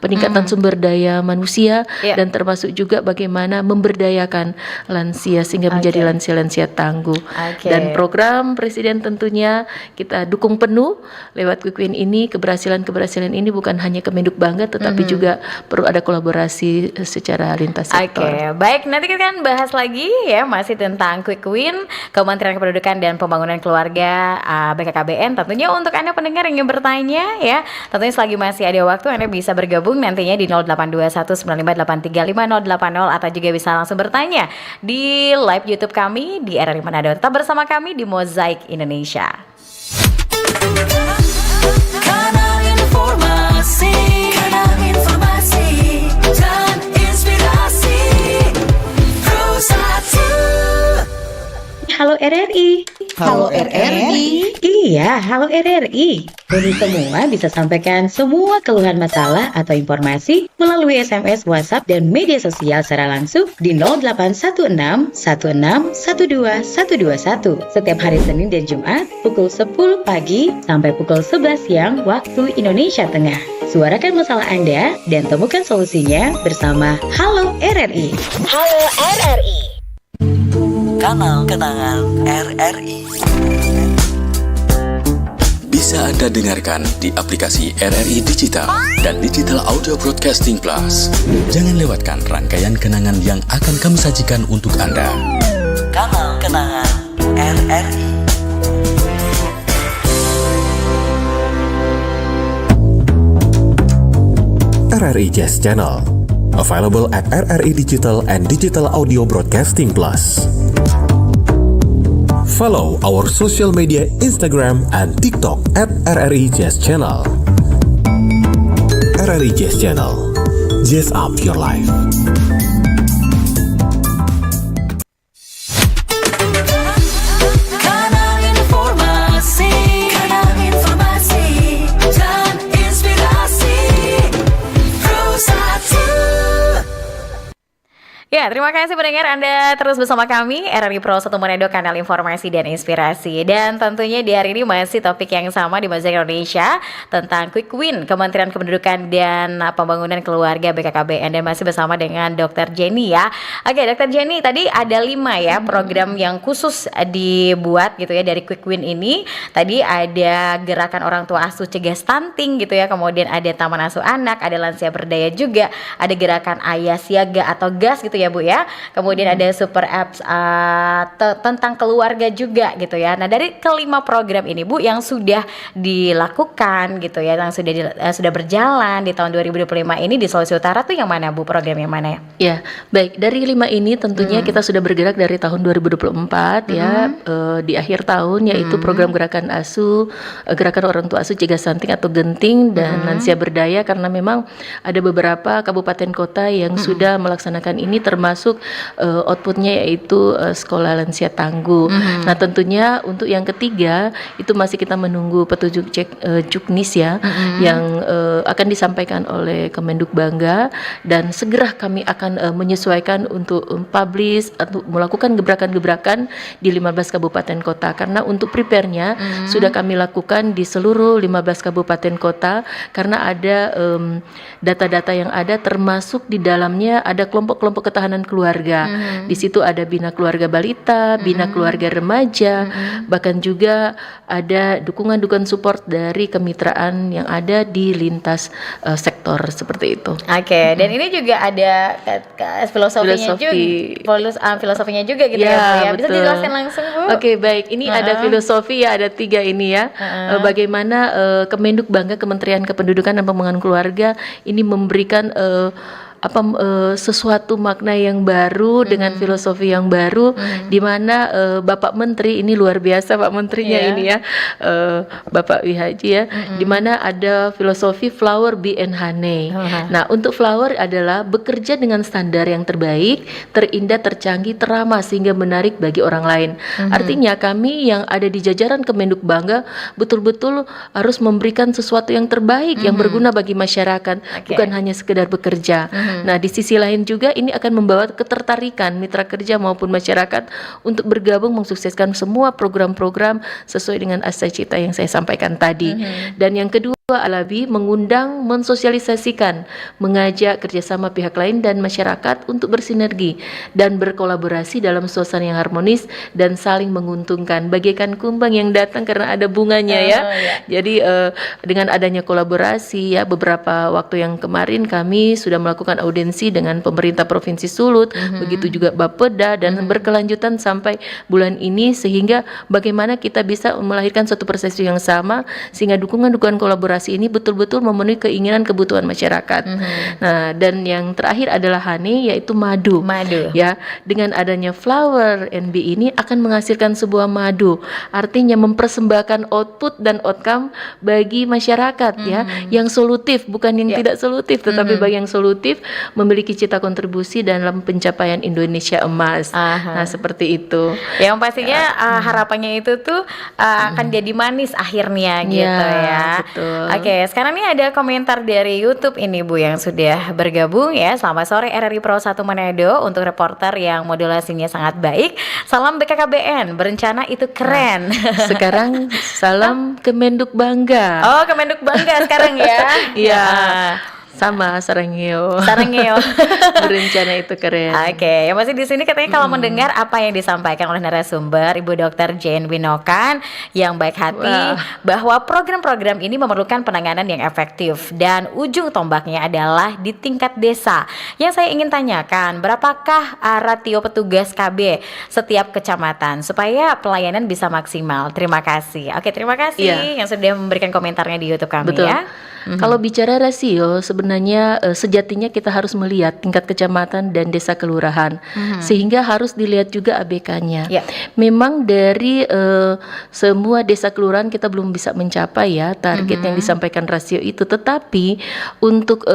peningkatan sumber daya manusia, Iya. dan termasuk juga bagaimana memberdayakan lansia sehingga menjadi lansia-lansia tangguh. Oke. Dan program Presiden tentunya kita dukung penuh lewat Quick Win ini. Keberhasilan ini bukan hanya Kemenduk bangga, tetapi juga perlu ada kolaborasi secara lintas sektor. Oke, baik, nanti kita akan bahas lagi ya masih tentang Quick Win Kementerian Kependudukan dan Pembangunan Keluarga BKKBN. Tentunya untuk Anda pendengar yang ingin bertanya ya, tentunya selagi masih ada waktu Anda bisa bergabung nantinya di 082195835080 atau juga bisa langsung bertanya di live YouTube kami di RRI Manado. Tetap bersama kami di Mozaik Indonesia. Kanal informasi dan inspirasi. Pro 1. Halo RRI. Halo RRI. Iya, halo RRI. Kami semua bisa sampaikan semua keluhan masalah atau informasi melalui SMS, WhatsApp, dan media sosial secara langsung di 0816 16 12 121 setiap hari Senin dan Jumat pukul 10 pagi sampai pukul 11 siang waktu Indonesia Tengah. Suarakan masalah Anda dan temukan solusinya bersama Halo RRI. Halo RRI. Kanal Kenangan RRI. Bisa Anda dengarkan di aplikasi RRI Digital dan Digital Audio Broadcasting Plus. Jangan lewatkan rangkaian kenangan yang akan kami sajikan untuk Anda. Kanal Kenangan RRI. RRI Jazz Channel, available at RRI Digital and Digital Audio Broadcasting Plus. Follow our social media Instagram and TikTok at RRI Jazz Channel. RRI Jazz Channel, jazz up your life. Kanal informasi dan inspirasi. Pro 1. Ya, terima kasih pendengar Anda terus bersama kami RRI Pro 1 Manado, kanal informasi dan inspirasi. Dan tentunya di hari ini masih topik yang sama di Mozaik Indonesia tentang Quick Win Kementerian Kependudukan dan Pembangunan Keluarga BKKBN, dan masih bersama dengan Dr. Jenny ya. Oke, Dr. Jenny, tadi ada 5 ya program yang khusus dibuat gitu ya dari Quick Win ini. Tadi ada gerakan orang tua asuh cegah stunting gitu ya, kemudian ada taman asuh anak, ada lansia berdaya juga, ada gerakan ayah siaga atau gas gitu ya Bu ya. Kemudian ada super apps tentang keluarga juga gitu ya. Nah, dari kelima program ini Bu yang sudah dilakukan gitu ya, yang sudah berjalan di tahun 2025 ini di Sulawesi Utara tuh yang mana Bu, program yang mana ya? Ya, baik. Dari 5 ini tentunya kita sudah bergerak dari tahun 2024 ya, di akhir tahun, yaitu program gerakan asuh, gerakan orang tua asuh cegah stunting atau genting dan lansia berdaya, karena memang ada beberapa kabupaten kota yang sudah melaksanakan ini, termasuk outputnya yaitu sekolah lansia tangguh. Nah, tentunya untuk yang ketiga itu masih kita menunggu petunjuk Juknis ya, yang akan disampaikan oleh Kemenduk Bangga, dan segera kami akan menyesuaikan untuk publish atau melakukan gebrakan-gebrakan di 15 kabupaten kota, karena untuk prepare-nya sudah kami lakukan di seluruh 15 kabupaten kota, karena ada data-data yang ada, termasuk di dalamnya ada kelompok-kelompok ketahanan Perlindungan Keluarga. Di situ ada Bina Keluarga Balita, Bina Keluarga Remaja, bahkan juga ada dukungan-dukungan support dari kemitraan yang ada di lintas sektor seperti itu. Oke, dan ini juga ada filosofinya filosofinya juga gitu ya, Bu ya. Bisa betul. dijelaskan langsung, Bu? Oke, baik. Ini ada filosofi ya, ada 3 ini ya. Bagaimana Kemenduk Bangga, Kementerian Kependudukan dan Pembangunan Keluarga ini memberikan sesuatu makna yang baru dengan filosofi yang baru, di mana Bapak Menteri ini luar biasa, Pak Menterinya ini ya, Bapak Wihaji ya, di mana ada filosofi Flower Bee and Honey. Nah, untuk flower adalah bekerja dengan standar yang terbaik, terindah, tercanggih, teramah sehingga menarik bagi orang lain. Artinya kami yang ada di jajaran Kemenduk Bangga betul-betul harus memberikan sesuatu yang terbaik yang berguna bagi masyarakat, bukan hanya sekedar bekerja. Nah, di sisi lain juga ini akan membawa ketertarikan mitra kerja maupun masyarakat untuk bergabung mensukseskan semua program-program sesuai dengan asa cita yang saya sampaikan tadi. Dan yang kedua, Alabi mengundang, mensosialisasikan, mengajak kerjasama pihak lain dan masyarakat untuk bersinergi dan berkolaborasi dalam suasana yang harmonis dan saling menguntungkan, bagaikan kumbang yang datang karena ada bunganya ya. Jadi dengan adanya kolaborasi ya, beberapa waktu yang kemarin kami sudah melakukan audiensi dengan pemerintah Provinsi Sulut, begitu juga Bapeda, dan berkelanjutan sampai bulan ini, sehingga bagaimana kita bisa melahirkan suatu persepsi yang sama sehingga dukungan-dukungan kolaborasi ini betul-betul memenuhi keinginan kebutuhan masyarakat. Nah, dan yang terakhir adalah honey, yaitu madu. Ya, dengan adanya flower and bee ini akan menghasilkan sebuah madu. Artinya mempersembahkan output dan outcome bagi masyarakat ya, yang solutif, bukan yang tidak solutif, tetapi bagi yang solutif memiliki cita kontribusi dalam pencapaian Indonesia Emas. Nah, seperti itu. Yang pastinya harapannya itu tuh akan jadi manis akhirnya gitu ya. Betul. Oke, sekarang nih ada komentar dari YouTube ini, Bu, yang sudah bergabung ya. Selamat sore RRI Pro 1 Manado, untuk reporter yang modulasinya sangat baik. Salam BKKBN, berencana itu keren. Sekarang salam Kemenduk Bangga. Oh, Kemenduk Bangga sekarang ya. Iya. Sama Sarangeo. Berencana itu keren. Oke, yang masih di sini katanya kalau mendengar apa yang disampaikan oleh narasumber Ibu Dr. Jane Winokan yang baik hati, bahwa program-program ini memerlukan penanganan yang efektif dan ujung tombaknya adalah di tingkat desa. Yang saya ingin tanyakan, berapakah ratio petugas KB setiap kecamatan supaya pelayanan bisa maksimal? Terima kasih. Oke, terima kasih yang sudah memberikan komentarnya di YouTube kami. Betul. Ya. Kalau bicara rasio, sebenarnya sejatinya kita harus melihat tingkat kecamatan dan desa kelurahan, sehingga harus dilihat juga ABK-nya. Memang dari semua desa kelurahan kita belum bisa mencapai ya target yang disampaikan rasio itu, tetapi untuk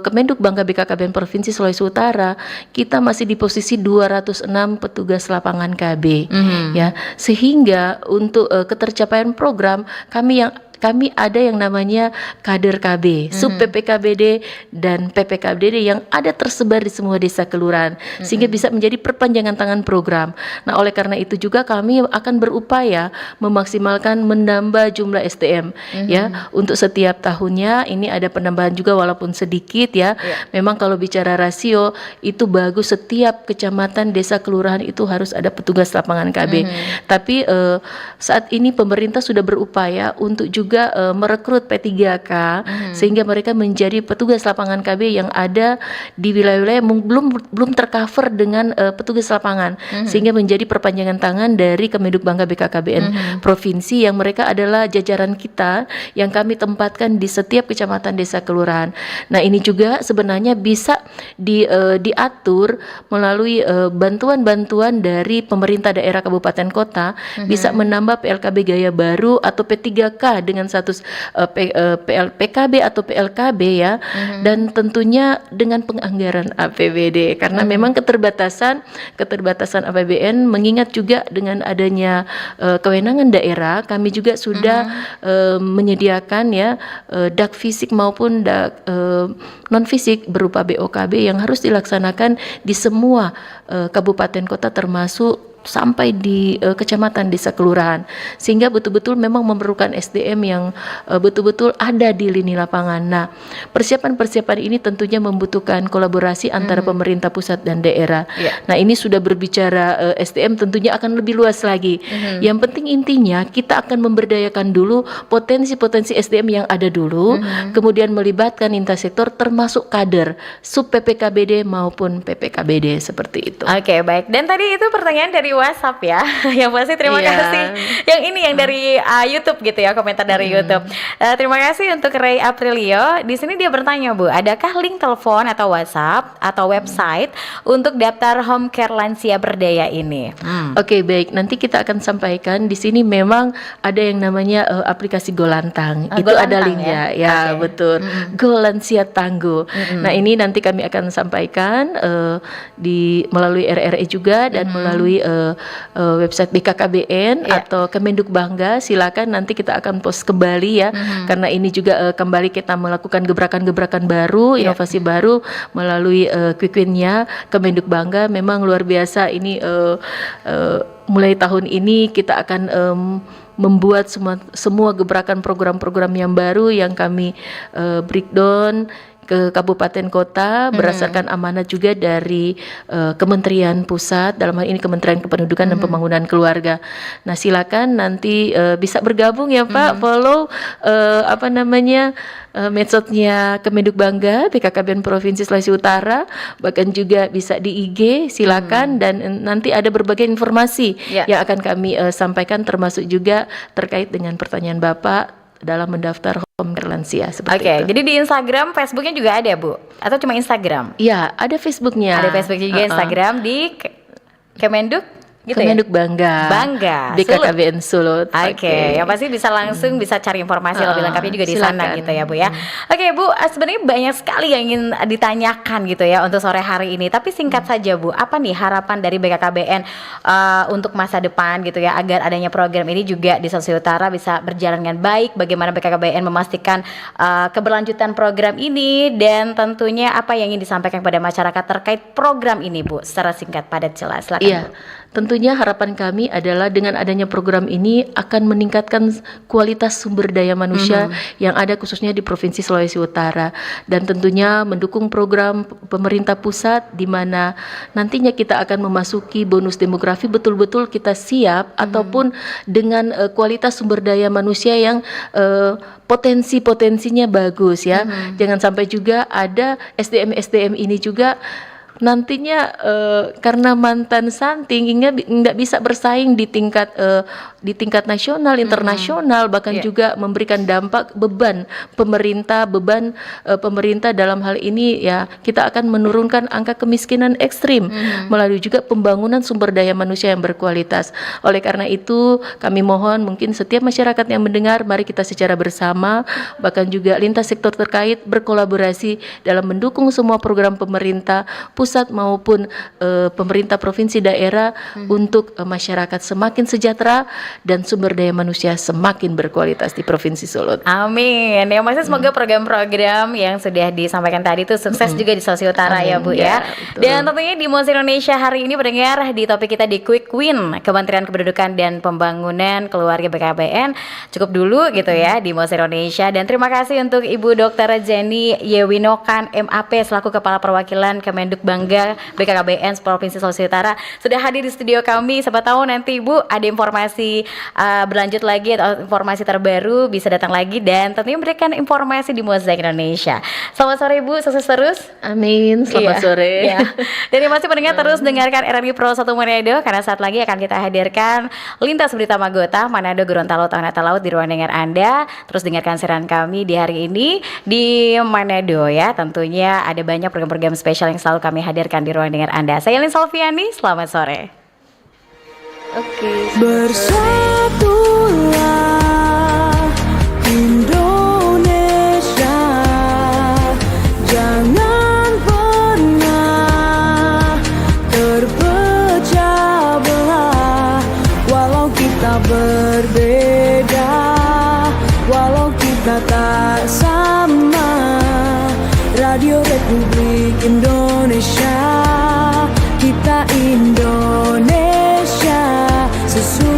Kemenduk Bangga BKKBN Provinsi Sulawesi Utara kita masih di posisi 206 petugas lapangan KB ya, sehingga untuk ketercapaian program kami ada yang namanya kader KB, sub PPKBD dan PPKBD yang ada tersebar di semua desa kelurahan, sehingga bisa menjadi perpanjangan tangan program. Nah, oleh karena itu juga kami akan berupaya memaksimalkan menambah jumlah SDM ya, untuk setiap tahunnya ini ada penambahan juga walaupun sedikit ya. Memang kalau bicara rasio itu bagus, setiap kecamatan, desa, kelurahan itu harus ada petugas lapangan KB. Tapi saat ini pemerintah sudah berupaya untuk juga merekrut P3K sehingga mereka menjadi petugas lapangan KB yang ada di wilayah-wilayah yang belum tercover dengan petugas lapangan, sehingga menjadi perpanjangan tangan dari Kemenduk Bangga BKKBN Provinsi, yang mereka adalah jajaran kita yang kami tempatkan di setiap kecamatan, desa, kelurahan. Nah, ini juga sebenarnya bisa diatur melalui bantuan-bantuan dari pemerintah daerah kabupaten kota, bisa menambah PLKB Gaya Baru atau P3K dengan status PKB atau PLKB ya, dan tentunya dengan penganggaran APBD, karena memang keterbatasan APBN, mengingat juga dengan adanya kewenangan daerah, kami juga sudah menyediakan ya dak fisik maupun dak non fisik berupa BOKB yang harus dilaksanakan di semua kabupaten kota termasuk sampai di kecamatan, desa, kelurahan, sehingga betul-betul memang memerlukan SDM yang betul-betul ada di lini lapangan. Nah, persiapan-persiapan ini tentunya membutuhkan kolaborasi antara pemerintah pusat dan daerah. Nah, ini sudah berbicara SDM tentunya akan lebih luas lagi. Yang penting intinya kita akan memberdayakan dulu potensi-potensi SDM yang ada dulu, kemudian melibatkan lintas sektor termasuk kader sub PPKBD maupun PPKBD seperti itu. Oke, baik. Dan tadi itu pertanyaan dari WhatsApp ya. Yang pasti terima Iya. kasih. Yang ini yang dari YouTube gitu ya, komentar dari YouTube. Terima kasih untuk Ray Aprilio. Di sini dia bertanya, Bu, adakah link telepon atau WhatsApp atau website untuk daftar home care lansia berdaya ini? Oke, baik. Nanti kita akan sampaikan di sini memang ada yang namanya aplikasi Golantang. Itu Golantang ada linknya. Ya, Oke. betul. Go Lansia Tangguh. Nah, ini nanti kami akan sampaikan melalui RRI juga dan melalui website BKKBN atau Kemenduk Bangga. Silakan, nanti kita akan post kembali ya. Karena ini juga kembali kita melakukan gebrakan-gebrakan baru, inovasi baru melalui quick win-nya Kemenduk Bangga. Memang luar biasa ini mulai tahun ini kita akan membuat semua gebrakan program-program yang baru yang kami breakdown ke kabupaten kota berdasarkan amanat juga dari Kementerian Pusat, dalam hal ini Kementerian Kependudukan dan Pembangunan Keluarga. Nah, silakan nanti bisa bergabung ya Pak, follow medsosnya Kemenduk Bangga BKKBN Provinsi Sulawesi Utara, bahkan juga bisa di IG, silakan. Dan nanti ada berbagai informasi yang akan kami sampaikan, termasuk juga terkait dengan pertanyaan Bapak dalam mendaftar home care lansia seperti itu. Jadi di Instagram, Facebooknya juga ada, Bu? Atau cuma Instagram? Iya, ada Facebooknya. Ada Facebook juga, Instagram di Kemenduk gitu Kemenduk ya? Bangga BKKBN Sulut. Oke, yang pasti bisa langsung bisa cari informasi lebih lengkapnya juga di sana silakan. gitu ya Bu ya. Oke Bu, sebenarnya banyak sekali yang ingin ditanyakan gitu ya untuk sore hari ini. Tapi singkat saja Bu, apa nih harapan dari BKKBN untuk masa depan gitu ya, agar adanya program ini juga di Sulawesi Utara bisa berjalan dengan baik. Bagaimana BKKBN memastikan keberlanjutan program ini, dan tentunya apa yang ingin disampaikan kepada masyarakat terkait program ini Bu, secara singkat, padat, jelas. Silakan Iya. Bu. Tentunya harapan kami adalah dengan adanya program ini akan meningkatkan kualitas sumber daya manusia yang ada khususnya di Provinsi Sulawesi Utara, dan tentunya mendukung program pemerintah pusat di mana nantinya kita akan memasuki bonus demografi, betul-betul kita siap ataupun dengan kualitas sumber daya manusia yang potensi-potensinya bagus ya. Jangan sampai juga ada SDM ini juga nantinya karena mantan stunting nggak bisa bersaing di tingkat nasional, internasional, bahkan juga memberikan dampak beban pemerintah dalam hal ini ya, kita akan menurunkan angka kemiskinan ekstrim melalui juga pembangunan sumber daya manusia yang berkualitas. Oleh karena itu kami mohon mungkin setiap masyarakat yang mendengar, mari kita secara bersama bahkan juga lintas sektor terkait berkolaborasi dalam mendukung semua program pemerintah pusat maupun pemerintah provinsi daerah untuk masyarakat semakin sejahtera dan sumber daya manusia semakin berkualitas di Provinsi Sulut. Amin. Ya maksudnya semoga program-program yang sudah disampaikan tadi itu sukses juga di Sulawesi Utara. Amin. Ya Bu ya. Dan tentunya di Mosi Indonesia hari ini pendengar, di topik kita di Quick Win Kementerian Kependudukan dan Pembangunan Keluarga BKKBN cukup dulu gitu ya di Mosi Indonesia. Dan terima kasih untuk Ibu Dr. Jenny Yewinokan MAP selaku Kepala Perwakilan Kemenduk Bangga BKKBN Provinsi Sulawesi Utara sudah hadir di studio kami. Siapa tahu nanti Ibu ada informasi berlanjut lagi atau informasi terbaru bisa datang lagi dan tentunya memberikan informasi di Mozaik Indonesia. Selamat sore Ibu, sukses terus. Amin, selamat sore. Iya. Dan yang masih pendengar terus dengarkan RRI Pro 1 Manado, karena saat lagi akan kita hadirkan Lintas Berita Magota Manado Gorontalo Ternate Laut di ruang dengar Anda. Terus dengarkan siaran kami di hari ini di Manado ya. Tentunya ada banyak program-program spesial yang selalu kami hadirkan di ruang dengar Anda. Saya Lin Solviani, selamat sore. Bersatulah Indonesia, jangan pernah terpecah belah. Walau kita berbeda, walau kita tak sama, Radio Republik Indonesia, kita Indonesia. sesuai